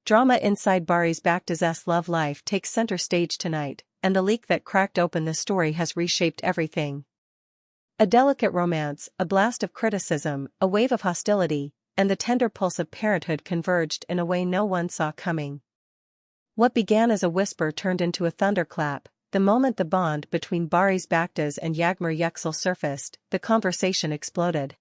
Drama inside Barış Baktaz's love life takes center stage tonight, and the leak that cracked open the story has reshaped everything. A delicate romance, a blast of criticism, a wave of hostility, and the tender pulse of parenthood converged in a way no one saw coming. What began as a whisper turned into a thunderclap. The moment the bond between Barış Baktaz and Yağmur Yüksel surfaced, the conversation exploded.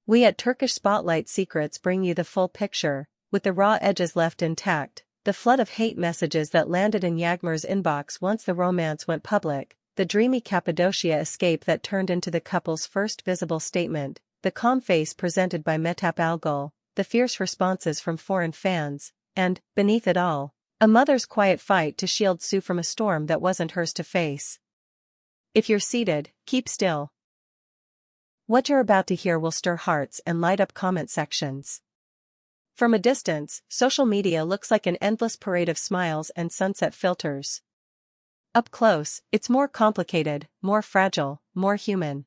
We at Turkish Spotlight Secrets bring you the full picture, with the raw edges left intact, the flood of hate messages that landed in Yağmur's inbox once the romance went public, the dreamy Cappadocia escape that turned into the couple's first visible statement, the calm face presented by Mehtap Algol, the fierce responses from foreign fans, and, beneath it all, a mother's quiet fight to shield Sue from a storm that wasn't hers to face. If you're seated, keep still. What you're about to hear will stir hearts and light up comment sections. From a distance, social media looks like an endless parade of smiles and sunset filters. Up close, it's more complicated, more fragile, more human.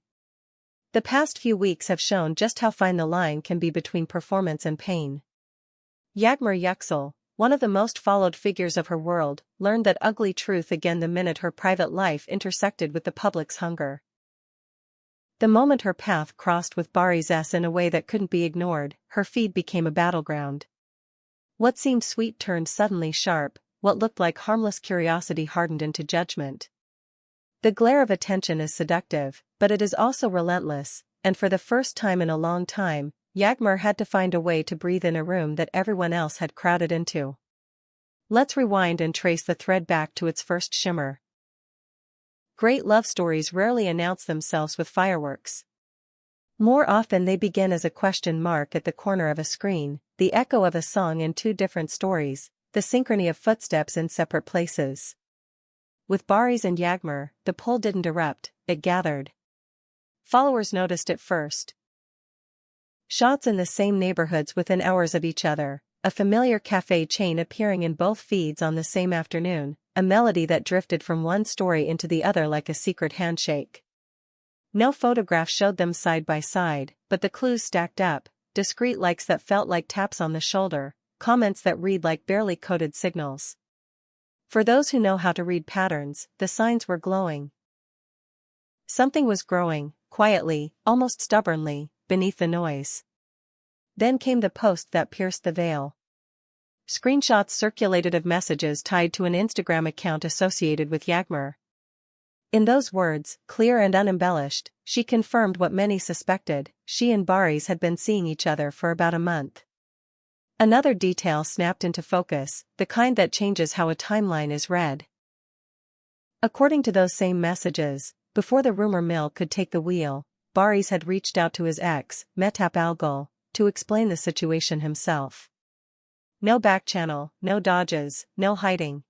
The past few weeks have shown just how fine the line can be between performance and pain. Yağmur Yüksel, one of the most followed figures of her world, learned that ugly truth again the minute her private life intersected with the public's hunger. The moment her path crossed with Barış's in a way that couldn't be ignored, her feed became a battleground. What seemed sweet turned suddenly sharp, what looked like harmless curiosity hardened into judgment. The glare of attention is seductive, but it is also relentless, and for the first time in a long time, Yağmur had to find a way to breathe in a room that everyone else had crowded into. Let's rewind and trace the thread back to its first shimmer. Great love stories rarely announce themselves with fireworks. More often they begin as a question mark at the corner of a screen, the echo of a song in two different stories, the synchrony of footsteps in separate places. With Barış and Yağmur, the pull didn't erupt, it gathered. Followers noticed it first. Shots in the same neighborhoods within hours of each other, a familiar cafe chain appearing in both feeds on the same afternoon, a melody that drifted from one story into the other like a secret handshake. No photograph showed them side by side, but the clues stacked up, discreet likes that felt like taps on the shoulder, comments that read like barely coded signals. For those who know how to read patterns, the signs were glowing. Something was growing, quietly, almost stubbornly, beneath the noise. Then came the post that pierced the veil. Screenshots circulated of messages tied to an Instagram account associated with Yağmur. In those words, clear and unembellished, she confirmed what many suspected: she and Barış had been seeing each other for about a month. Another detail snapped into focus, the kind that changes how a timeline is read. According to those same messages, before the rumor mill could take the wheel, Barış had reached out to his ex, Mehtap Algol, to explain the situation himself. No backchannel, no dodges, no hiding.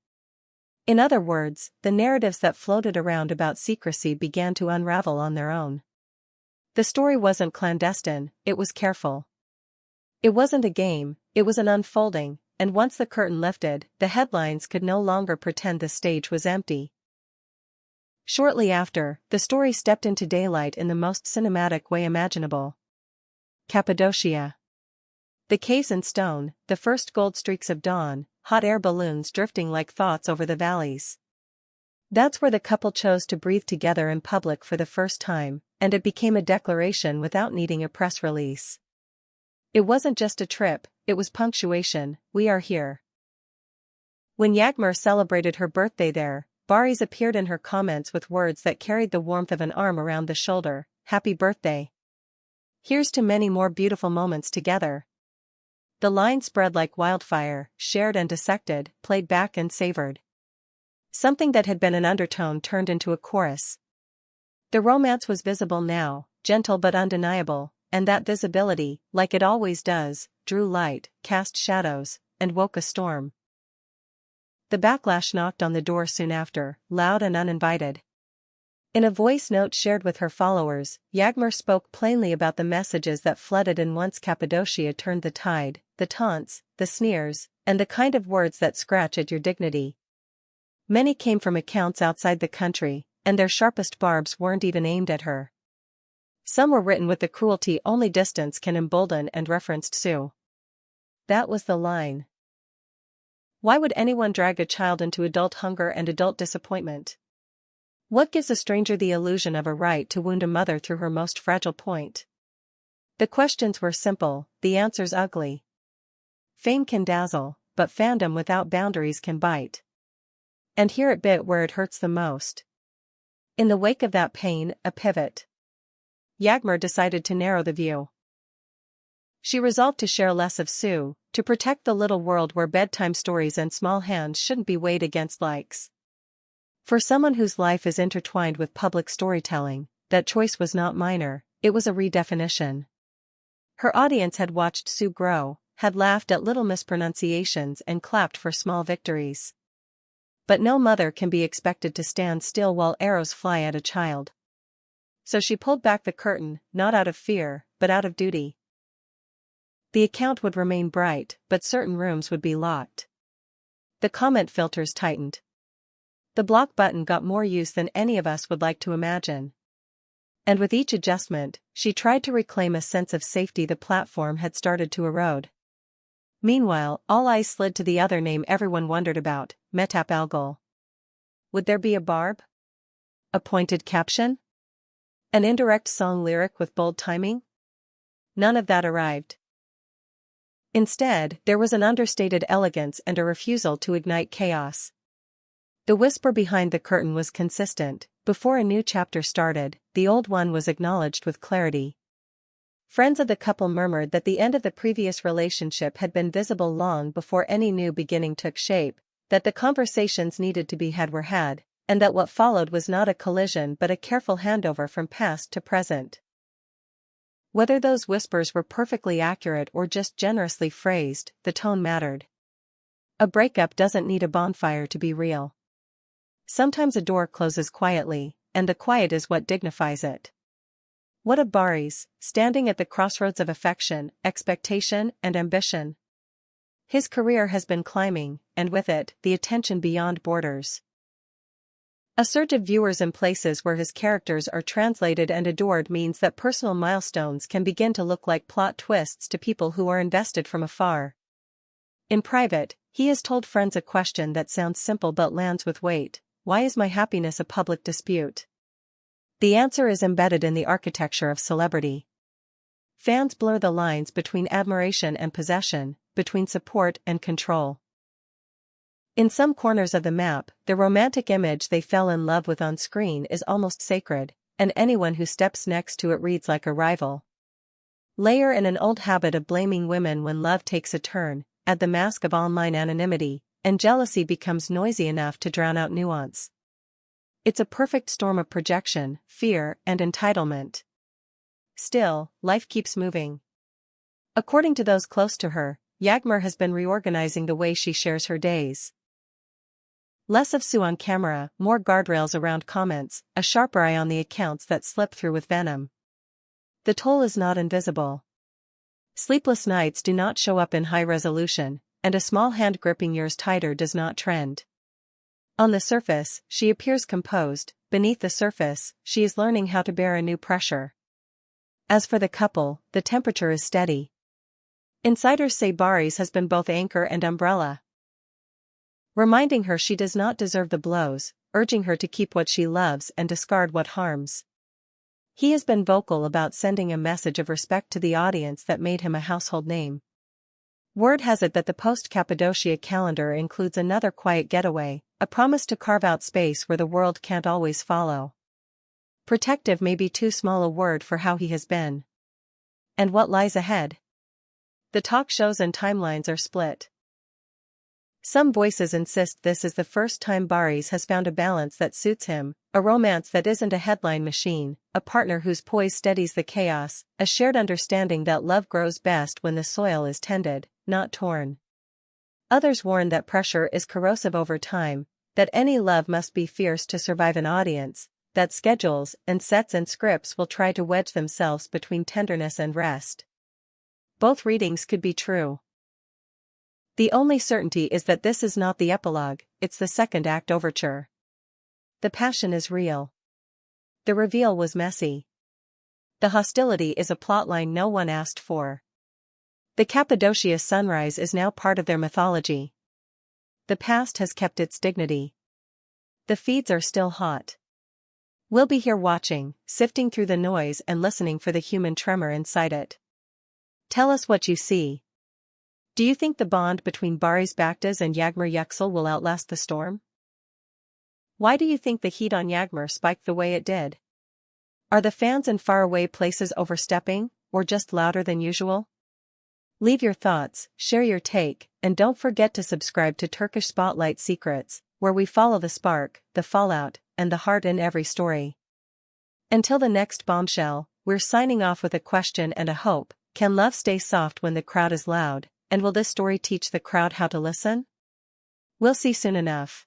In other words, the narratives that floated around about secrecy began to unravel on their own. The story wasn't clandestine, it was careful. It wasn't a game, it was an unfolding, and once the curtain lifted, the headlines could no longer pretend the stage was empty. Shortly after, the story stepped into daylight in the most cinematic way imaginable. Cappadocia. The caves in stone, the first gold streaks of dawn, hot air balloons drifting like thoughts over the valleys. That's where the couple chose to breathe together in public for the first time, and it became a declaration without needing a press release. It wasn't just a trip, it was punctuation: we are here. When Yağmur celebrated her birthday there, Barış appeared in her comments with words that carried the warmth of an arm around the shoulder: happy birthday. Here's to many more beautiful moments together. The line spread like wildfire, shared and dissected, played back and savored. Something that had been an undertone turned into a chorus. The romance was visible now, gentle but undeniable, and that visibility, like it always does, drew light, cast shadows, and woke a storm. The backlash knocked on the door soon after, loud and uninvited. In a voice note shared with her followers, Yağmur spoke plainly about the messages that flooded in once Cappadocia turned the tide, the taunts, the sneers, and the kind of words that scratch at your dignity. Many came from accounts outside the country, and their sharpest barbs weren't even aimed at her. Some were written with the cruelty only distance can embolden and referenced Sue. That was the line. Why would anyone drag a child into adult hunger and adult disappointment? What gives a stranger the illusion of a right to wound a mother through her most fragile point? The questions were simple, the answers ugly. Fame can dazzle, but fandom without boundaries can bite. And here it bit where it hurts the most. In the wake of that pain, a pivot. Yağmur decided to narrow the view. She resolved to share less of Sue, to protect the little world where bedtime stories and small hands shouldn't be weighed against likes. For someone whose life is intertwined with public storytelling, that choice was not minor, it was a redefinition. Her audience had watched Sue grow, had laughed at little mispronunciations and clapped for small victories. But no mother can be expected to stand still while arrows fly at a child. So she pulled back the curtain, not out of fear, but out of duty. The account would remain bright, but certain rooms would be locked. The comment filters tightened. The block button got more use than any of us would like to imagine. And with each adjustment, she tried to reclaim a sense of safety the platform had started to erode. Meanwhile, all eyes slid to the other name everyone wondered about, Metap Algol. Would there be a barb? A pointed caption? An indirect song lyric with bold timing? None of that arrived. Instead, there was an understated elegance and a refusal to ignite chaos. The whisper behind the curtain was consistent. Before a new chapter started, the old one was acknowledged with clarity. Friends of the couple murmured that the end of the previous relationship had been visible long before any new beginning took shape, that the conversations needed to be had were had, and that what followed was not a collision but a careful handover from past to present. Whether those whispers were perfectly accurate or just generously phrased, the tone mattered. A breakup doesn't need a bonfire to be real. Sometimes a door closes quietly, and the quiet is what dignifies it. What of Barış, standing at the crossroads of affection, expectation, and ambition? His career has been climbing, and with it, the attention beyond borders. A surge of viewers in places where his characters are translated and adored means that personal milestones can begin to look like plot twists to people who are invested from afar. In private, he has told friends a question that sounds simple but lands with weight: why is my happiness a public dispute? The answer is embedded in the architecture of celebrity. Fans blur the lines between admiration and possession, between support and control. In some corners of the map, the romantic image they fell in love with on screen is almost sacred, and anyone who steps next to it reads like a rival. Layer in an old habit of blaming women when love takes a turn, add the mask of online anonymity, and jealousy becomes noisy enough to drown out nuance. It's a perfect storm of projection, fear, and entitlement. Still, life keeps moving. According to those close to her, Yağmur has been reorganizing the way she shares her days. Less of Sue on camera, more guardrails around comments, a sharper eye on the accounts that slip through with venom. The toll is not invisible. Sleepless nights do not show up in high resolution, and a small hand gripping yours tighter does not trend. On the surface, she appears composed. Beneath the surface, she is learning how to bear a new pressure. As for the couple, the temperature is steady. Insiders say Barış has been both anchor and umbrella, reminding her she does not deserve the blows, urging her to keep what she loves and discard what harms. He has been vocal about sending a message of respect to the audience that made him a household name. Word has it that the post-Cappadocia calendar includes another quiet getaway, a promise to carve out space where the world can't always follow. Protective may be too small a word for how he has been. And what lies ahead? The talk shows and timelines are split. Some voices insist this is the first time Barış has found a balance that suits him, a romance that isn't a headline machine, a partner whose poise steadies the chaos, a shared understanding that love grows best when the soil is tended, not torn. Others warn that pressure is corrosive over time, that any love must be fierce to survive an audience, that schedules and sets and scripts will try to wedge themselves between tenderness and rest. Both readings could be true. The only certainty is that this is not the epilogue, it's the second act overture. The passion is real. The reveal was messy. The hostility is a plotline no one asked for. The Cappadocia sunrise is now part of their mythology. the past has kept its dignity. The feeds are still hot. We'll be here watching, sifting through the noise and listening for the human tremor inside it. Tell us what you see. Do you think the bond between Barış Baktas and Yağmur Yüksel will outlast the storm? Why do you think the heat on Yağmur spiked the way it did? Are the fans in faraway places overstepping, or just louder than usual? Leave your thoughts, share your take, and don't forget to subscribe to Turkish Spotlight Secrets, where we follow the spark, the fallout, and the heart in every story. Until the next bombshell, we're signing off with a question and a hope: can love stay soft when the crowd is loud, and will this story teach the crowd how to listen? We'll see soon enough.